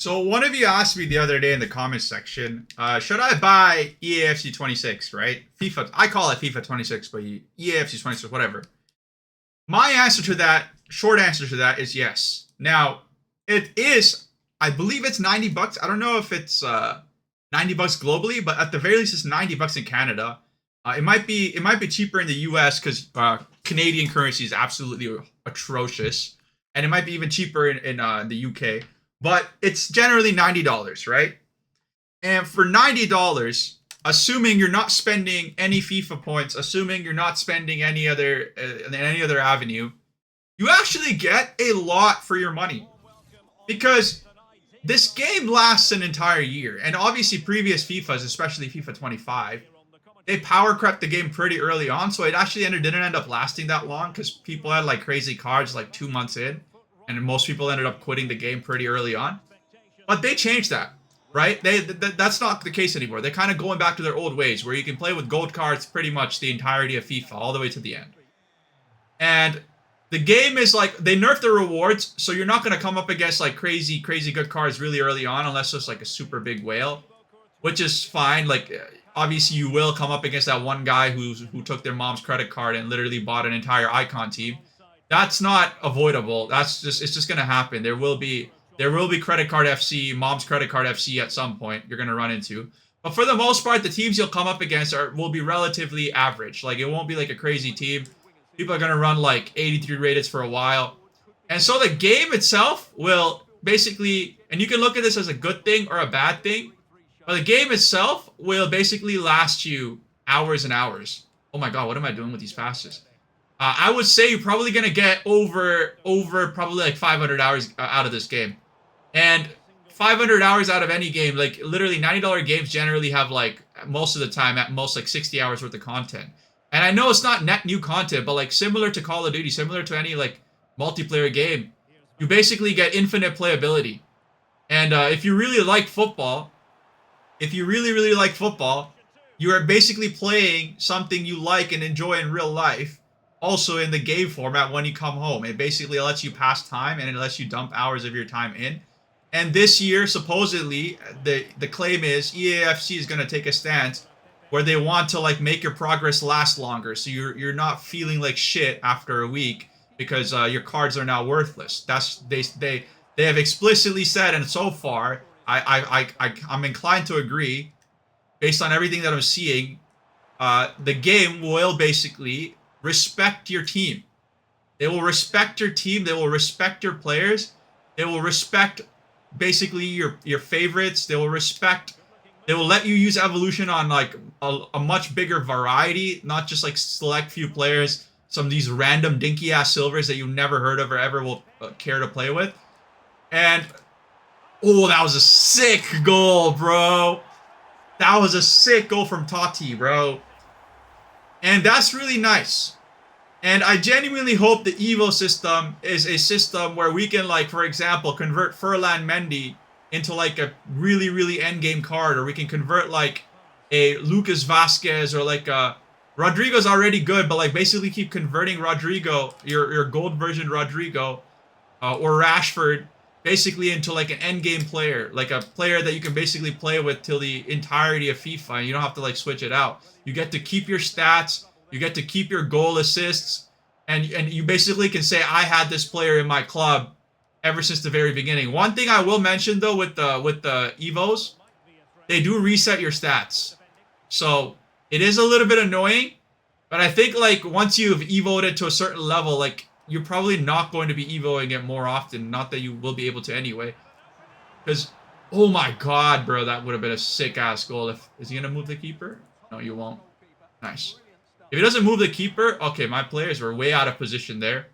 So one of you asked me the other day in the comments section, should I buy EAFC 26, right? FIFA, I call it FIFA 26, but EAFC 26, whatever. My answer to that, short answer to that is yes. Now, it is, I believe it's 90 bucks. I don't know if it's 90 bucks globally, but at the very least it's 90 bucks in Canada. It might be cheaper in the US because Canadian currency is absolutely atrocious. And it might be even cheaper in the UK. But it's generally $90, right? And for $90, assuming you're not spending any FIFA points, assuming you're not spending any other avenue, you actually get a lot for your money. Because this game lasts an entire year. And obviously previous FIFAs, especially FIFA 25, they power crept the game pretty early on, so it actually didn't end up lasting that long because people had like crazy cards like 2 months in, and most people ended up quitting the game pretty early on. But they changed that, right? That's not the case anymore. They're kind of going back to their old ways where you can play with gold cards pretty much the entirety of FIFA all the way to the end. And the game is like they nerfed the rewards, so you're not going to come up against like crazy good cards really early on unless it's like a super big whale, which is fine. Like obviously you will come up against that one guy who took their mom's credit card and literally bought an entire icon team. That's not avoidable. It's just gonna happen. There will be credit card FC, mom's credit card FC at some point you're gonna run into. But for the most part, the teams you'll come up against will be relatively average. Like it won't be like a crazy team. People are gonna run like 83 rated for a while. And so the game itself will basically, and you can look at this as a good thing or a bad thing, but the game itself will basically last you hours and hours. Oh my god, what am I doing with these passes? I would say you're probably gonna get over probably like 500 hours out of this game, and 500 hours out of any game, like literally $90 games generally have like most of the time at most like 60 hours worth of content. And I know it's not net new content, but like similar to Call of Duty, similar to any like multiplayer game, you basically get infinite playability. And if you really like football, you are basically playing something you like and enjoy in real life also in the game format when you come home. It basically lets you pass time and it lets you dump hours of your time in. And this year, supposedly, the claim is EAFC is going to take a stance where they want to like make your progress last longer, so you're not feeling like shit after a week because your cards are now worthless. They have explicitly said, and so far, I'm inclined to agree, based on everything that I'm seeing, the game will basically respect your team. They will respect your team. They will respect your players. They will respect basically your favorites. They will let you use evolution on like a much bigger variety, not just like select few players, some of these random dinky ass silvers that you've never heard of or ever will care to play with. And oh, that was a sick goal, bro. That was a sick goal from Totti, bro. And that's really nice. And I genuinely hope the Evo system is a system where we can, like, for example, convert Furlan Mendy into, like, a really, really endgame card. Or we can convert, like, a Lucas Vasquez or, like, a... Rodrigo's already good, but, like, basically keep converting Rodrigo, your gold version Rodrigo, or Rashford, basically into, like, an endgame player. Like, a player that you can basically play with till the entirety of FIFA. And you don't have to, like, switch it out. You get to keep your stats. You get to keep your goal assists, and you basically can say, I had this player in my club ever since the very beginning. One thing I will mention though with the Evos, they do reset your stats. So it is a little bit annoying, but I think like once you've evoed it to a certain level, like you're probably not going to be evoing it more often. Not that you will be able to anyway. Because, oh my god, bro, that would have been a sick ass goal. Is he gonna move the keeper? No, you won't. Nice. If he doesn't move the keeper, okay, my players were way out of position there.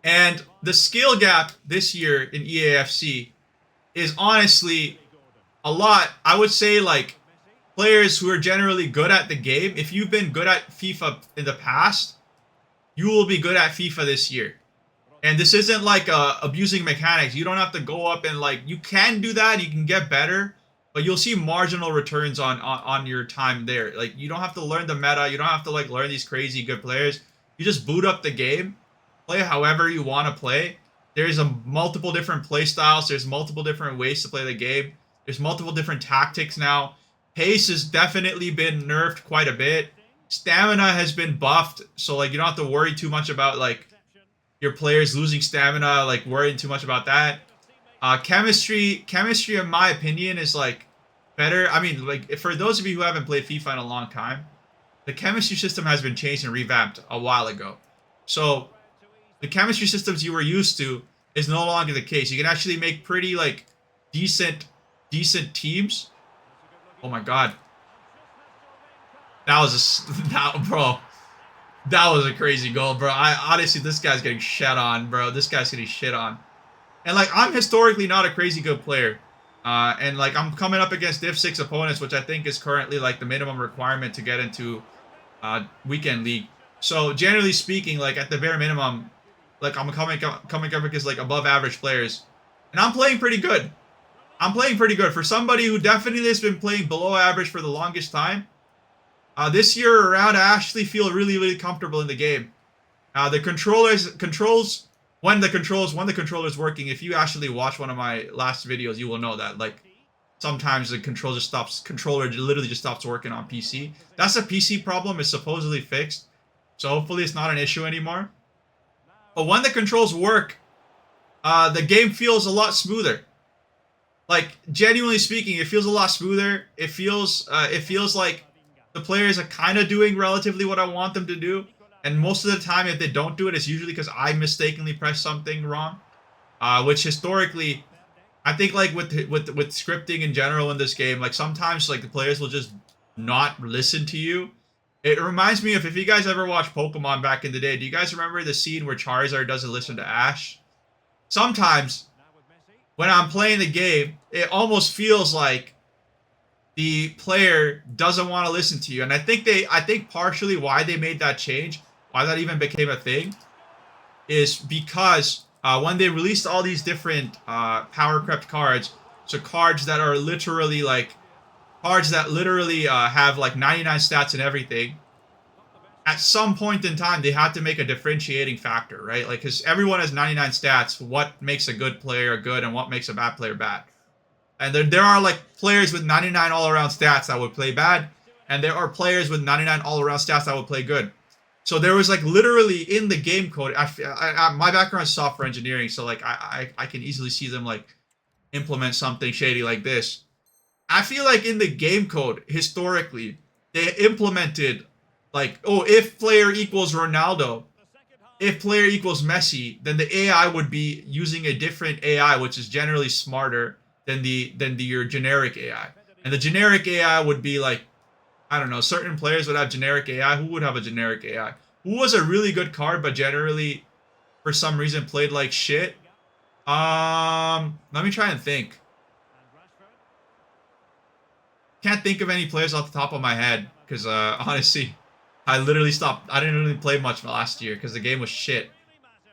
And the skill gap this year in EAFC is honestly a lot. I would say, like, players who are generally good at the game, if you've been good at FIFA in the past, you will be good at FIFA this year. And this isn't like abusing mechanics. You don't have to go up and, like, you can do that. You can get better. But you'll see marginal returns on your time there. Like, you don't have to learn the meta. You don't have to, like, learn these crazy good players. You just boot up the game, play however you want to play. there's a multiple different play styles. There's multiple different ways to play the game. There's multiple different tactics now. Pace has definitely been nerfed quite a bit. Stamina has been buffed, so like you don't have to worry too much about like your players losing stamina, like worrying too much about that. Chemistry, in my opinion, is like better. I mean, like for those of you who haven't played FIFA in a long time, the chemistry system has been changed and revamped a while ago. So the chemistry systems you were used to is no longer the case. You can actually make pretty like decent teams. Oh my god. That was that was a crazy goal, bro. I honestly, this guy's getting shit on, bro. This guy's getting shit on. And like I'm historically not a crazy good player. And like I'm coming up against Div 6 opponents, which I think is currently like the minimum requirement to get into weekend league. So generally speaking, like at the bare minimum, like I'm coming up against like above average players. And I'm playing pretty good. I'm playing pretty good. For somebody who definitely has been playing below average for the longest time, this year around, I actually feel really, really comfortable in the game. The controls, when the controller's working, if you actually watch one of my last videos, you will know that, like, sometimes the controller literally just stops working on PC. That's a PC problem. It's supposedly fixed. So hopefully it's not an issue anymore. But when the controls work, the game feels a lot smoother. Like, genuinely speaking, it feels a lot smoother. It feels like the players are kind of doing relatively what I want them to do. And most of the time, if they don't do it, it's usually because I mistakenly pressed something wrong. Which historically, I think like with scripting in general in this game, like sometimes like the players will just not listen to you. It reminds me of, if you guys ever watched Pokemon back in the day, do you guys remember the scene where Charizard doesn't listen to Ash? Sometimes when I'm playing the game, it almost feels like the player doesn't want to listen to you. And I think partially why they made that change, why that even became a thing, is because when they released all these different power crept cards, so cards that are literally like have like 99 stats and everything, at some point in time they had to make a differentiating factor, right? Like, because everyone has 99 stats, what makes a good player good and what makes a bad player bad. And there are like players with 99 all-around stats that would play bad, and there are players with 99 all-around stats that would play good. So there was like literally in the game code, my background is software engineering, so like I can easily see them like implement something shady like this. I feel like in the game code, historically, they implemented like, oh, if player equals Ronaldo, if player equals Messi, then the AI would be using a different AI, which is generally smarter than your generic AI. And the generic AI would be like, I don't know, certain players would have generic AI. Who would have a generic AI? Who was a really good card, but generally, for some reason, played like shit? Let me try and think. Can't think of any players off the top of my head, because honestly, I didn't really play much last year, because the game was shit.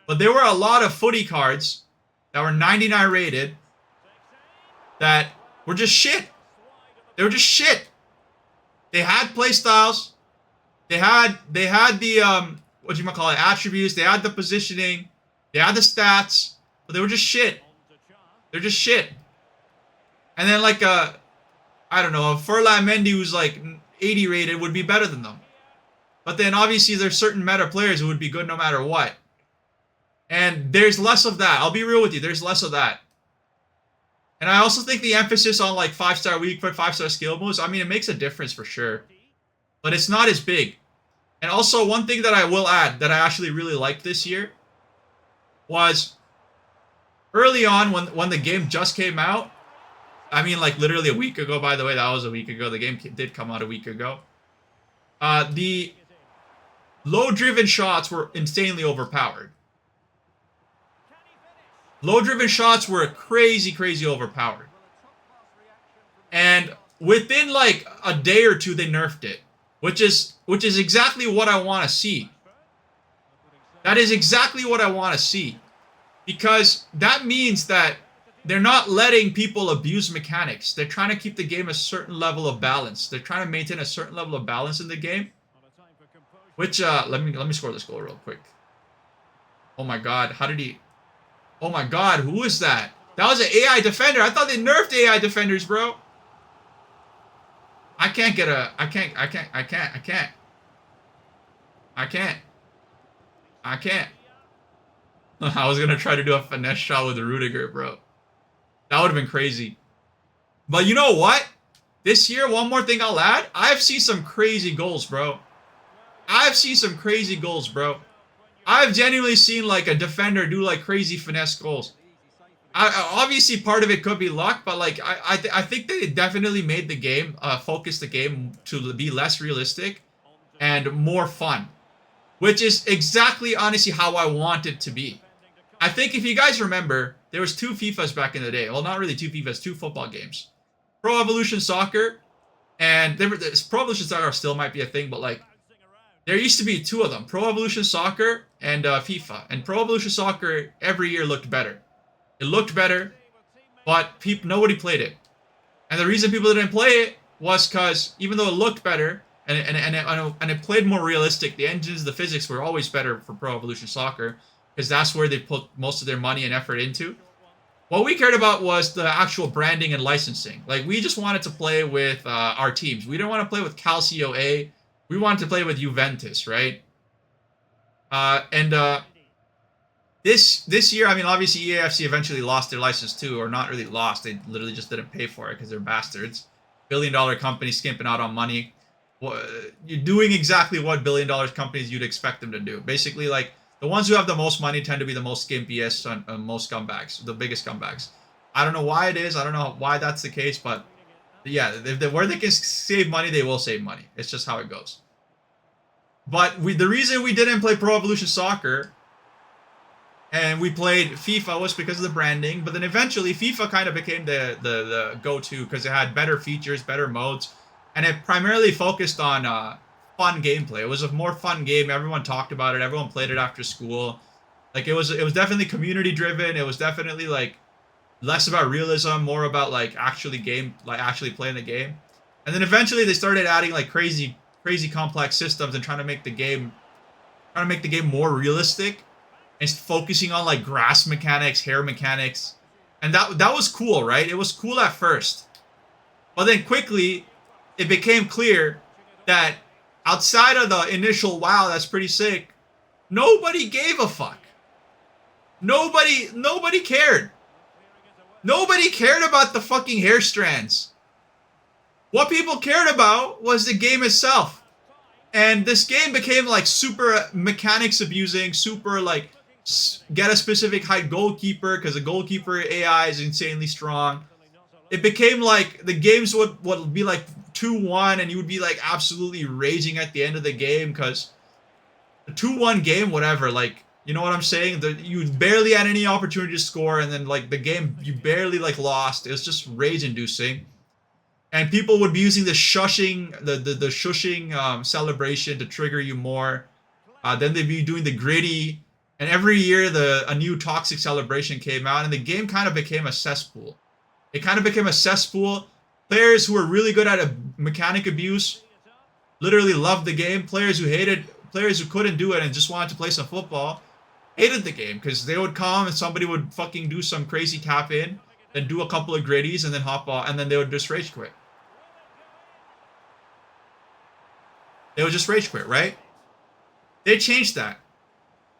But there were a lot of footy cards that were 99 rated that were just shit. They were just shit. They had play styles. They had the attributes. They had the positioning. They had the stats, but they were just shit. They're just shit. And then like I don't know, a Furlan Mendy who's like 80 rated would be better than them. But then obviously there's certain meta players who would be good no matter what. And there's less of that. I'll be real with you. There's less of that. And I also think the emphasis on like 5-star weak foot, 5-star skill moves, I mean, it makes a difference for sure. But it's not as big. And also one thing that I will add that I actually really liked this year was early on when the game just came out, I mean like literally a week ago, by the way, that was a week ago. The game did come out a week ago. The low-driven shots were insanely overpowered. Low-driven shots were crazy, crazy overpowered. And within like a day or two, they nerfed it. Which is exactly what I want to see. That is exactly what I want to see. Because that means that they're not letting people abuse mechanics. They're trying to keep the game a certain level of balance. They're trying to maintain a certain level of balance in the game. Which, let me score this goal real quick. Oh my god, how did he... Oh my god, who is that? That was an AI defender. I thought they nerfed AI defenders, bro. I can't get a... I can't. I was going to try to do a finesse shot with Rudiger, bro. That would have been crazy. But you know what? This year, one more thing I'll add. I've seen some crazy goals, bro. I've seen some crazy goals, bro. I've genuinely seen like a defender do like crazy finesse goals. Obviously, part of it could be luck, but like I think they definitely made the game, focus the game to be less realistic and more fun, which is exactly honestly how I want it to be. I think if you guys remember, there was two FIFAs back in the day. Well, not really two FIFAs, two football games. Pro Evolution Soccer, and Pro Evolution Soccer still might be a thing, but like there used to be two of them, Pro Evolution Soccer and FIFA. And Pro Evolution Soccer every year looked better. It looked better, but nobody played it. And the reason people didn't play it was because even though it looked better and it played more realistic, the engines, the physics were always better for Pro Evolution Soccer because that's where they put most of their money and effort into. What we cared about was the actual branding and licensing. Like, we just wanted to play with our teams. We didn't want to play with Calcio A. We wanted to play with Juventus, right? This year, I mean, obviously EAFC eventually lost their license too, or not really lost. They literally just didn't pay for it because they're bastards. Billion-dollar companies skimping out on money. You're doing exactly what billion-dollar companies you'd expect them to do. Basically, like, the ones who have the most money tend to be the most skimpiest and most scumbags, the biggest scumbags. I don't know why it is. I don't know why that's the case, but yeah, where they can save money, they will save money. It's just how it goes. But the reason we didn't play Pro Evolution Soccer and we played FIFA was because of the branding. But then eventually FIFA kind of became the go-to because it had better features, better modes, and it primarily focused on fun gameplay. It was a more fun game. Everyone talked about it. Everyone played it after school. Like, it was definitely community driven. It was definitely like less about realism, more about like actually playing the game. And then eventually they started adding like crazy complex systems and trying to make the game more realistic and focusing on like grass mechanics, hair mechanics. And that was cool, right? It was cool at first. But then quickly it became clear that outside of the initial wow, that's pretty sick, nobody gave a fuck. Nobody cared. Nobody cared about the fucking hair strands. What people cared about was the game itself. And this game became like super mechanics abusing, super like get a specific height goalkeeper because the goalkeeper AI is insanely strong. It became like the games would be like 2-1 and you would be like absolutely raging at the end of the game because the 2-1 game, whatever, like, you know what I'm saying? You barely had any opportunity to score, and then like the game you barely like lost. It was just rage inducing. And people would be using the shushing celebration to trigger you more. Then they'd be doing the gritty, and every year a new toxic celebration came out, and the game kind of became a cesspool. It kind of became a cesspool. Players who were really good at mechanic abuse literally loved the game. Players who couldn't do it and just wanted to play some football hated the game because they would come and somebody would fucking do some crazy tap in, then do a couple of gritties and then hop off, and then they would just rage quit. They would just rage quit, right? They changed that.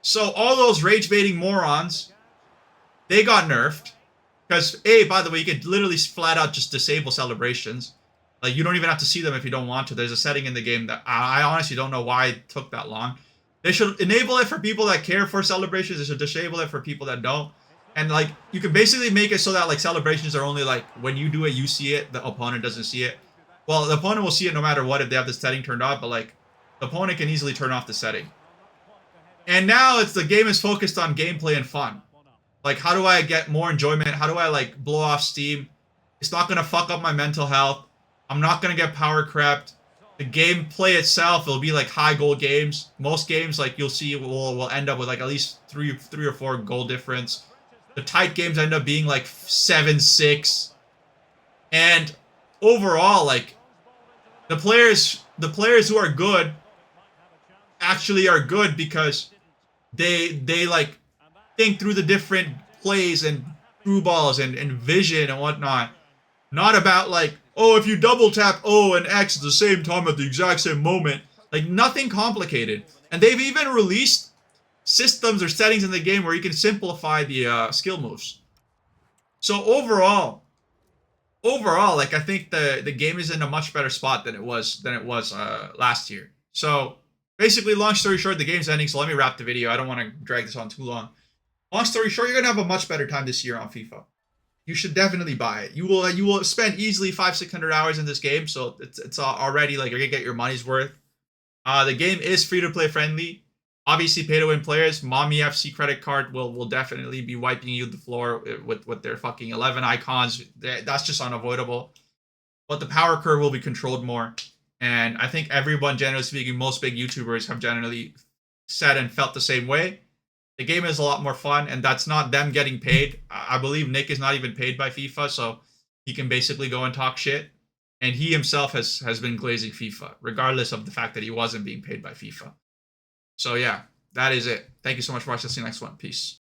So all those rage baiting morons, they got nerfed. Because, by the way, you could literally flat out just disable celebrations. Like, you don't even have to see them if you don't want to. There's a setting in the game that I honestly don't know why it took that long. They should enable it for people that care for celebrations. They should disable it for people that don't. And, like, you can basically make it so that, like, celebrations are only, like, when you do it, you see it. The opponent doesn't see it. Well, the opponent will see it no matter what if they have the setting turned off. But, like, the opponent can easily turn off the setting. And now the game is focused on gameplay and fun. Like, how do I get more enjoyment? How do I, like, blow off steam? It's not going to fuck up my mental health. I'm not going to get power crept. The gameplay itself, it'll be, like, high goal games. Most games, like, you'll see will end up with, like, at least three or four goal difference. The tight games end up being, like, 7-6. And overall, like, the players who are good actually are good because they like, think through the different plays and through balls and vision and whatnot. Not about like, oh, if you double tap O and X at the same time at the exact same moment. Like nothing complicated. And they've even released systems or settings in the game where you can simplify the skill moves. So overall, like I think the game is in a much better spot than it was last year. So basically, long story short, the game's ending. So let me wrap the video. I don't want to drag this on too long. Long story short, you're gonna have a much better time this year on FIFA. You should definitely buy it. You will spend easily 500-600 hours in this game. So it's already like you're gonna get your money's worth. The game is free to play friendly. Obviously, pay to win players, Mommy FC credit card will definitely be wiping you the floor with their fucking 11 icons. That's just unavoidable. But the power curve will be controlled more. And I think everyone, generally speaking, most big YouTubers have generally said and felt the same way. The game is a lot more fun, and that's not them getting paid. I believe Nick is not even paid by FIFA, so he can basically go and talk shit. And he himself has been glazing FIFA, regardless of the fact that he wasn't being paid by FIFA. So yeah, that is it. Thank you so much for watching. See you next one. Peace.